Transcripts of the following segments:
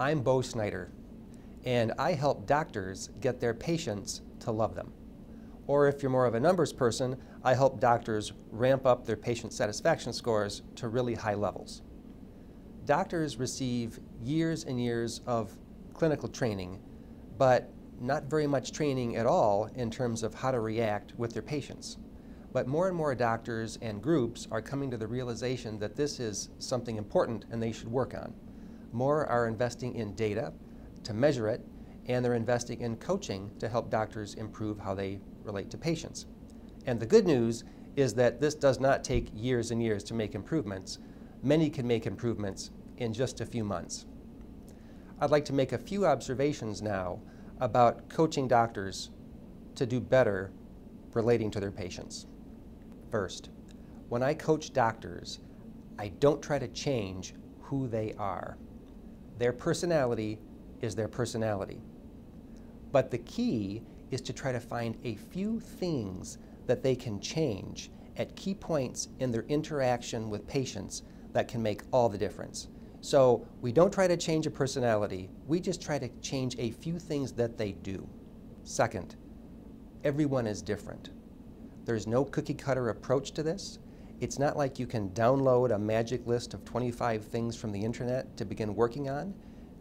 I'm Bo Snyder, and I help doctors get their patients to love them. Or if you're more of a numbers person, I help doctors ramp up their patient satisfaction scores to really high levels. Doctors receive years and years of clinical training, but not very much training at all in terms of how to react with their patients. But more and more doctors and groups are coming to the realization that this is something important and they should work on. More are investing in data to measure it, and they're investing in coaching to help doctors improve how they relate to patients. And the good news is that this does not take years and years to make improvements. Many can make improvements in just a few months. I'd like to make a few observations now about coaching doctors to do better relating to their patients. First, when I coach doctors, I don't try to change who they are. Their personality is their personality. But the key is to try to find a few things that they can change at key points in their interaction with patients that can make all the difference. So we don't try to change a personality, we just try to change a few things that they do. Second, everyone is different. There's no cookie cutter approach to this. It's not like you can download a magic list of 25 things from the internet to begin working on.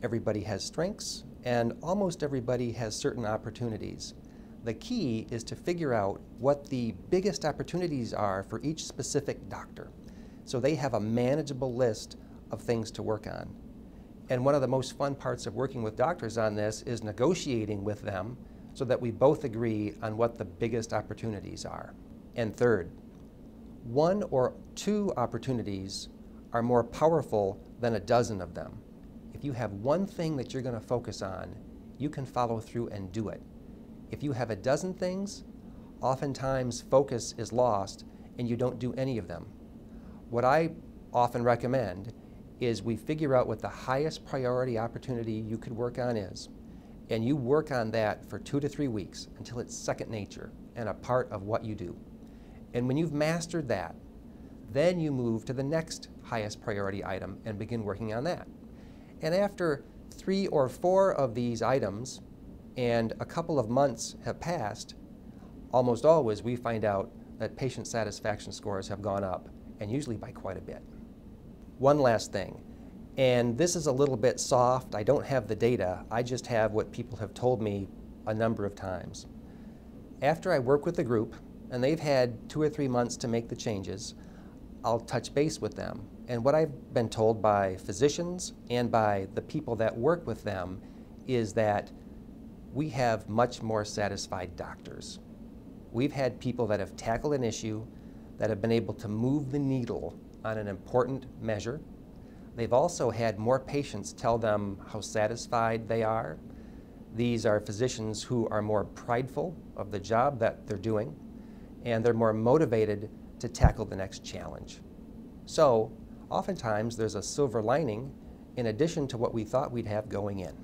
Everybody has strengths, and almost everybody has certain opportunities. The key is to figure out what the biggest opportunities are for each specific doctor, so they have a manageable list of things to work on. And one of the most fun parts of working with doctors on this is negotiating with them so that we both agree on what the biggest opportunities are. And third, one or two opportunities are more powerful than a dozen of them. If you have one thing that you're going to focus on, you can follow through and do it. If you have a dozen things, oftentimes focus is lost and you don't do any of them. What I often recommend is we figure out what the highest priority opportunity you could work on is, and you work on that for 2 to 3 weeks until it's second nature and a part of what you do. And when you've mastered that, then you move to the next highest priority item and begin working on that. And after 3 or 4 of these items and a couple of months have passed, almost always we find out that patient satisfaction scores have gone up, and usually by quite a bit. One last thing, and this is a little bit soft. I don't have the data. I just have what people have told me a number of times. After I work with the group, and they've had 2 or 3 months to make the changes, I'll touch base with them. And what I've been told by physicians and by the people that work with them is that we have much more satisfied doctors. We've had people that have tackled an issue, that have been able to move the needle on an important measure. They've also had more patients tell them how satisfied they are. These are physicians who are more prideful of the job that they're doing, and they're more motivated to tackle the next challenge. So, oftentimes there's a silver lining in addition to what we thought we'd have going in.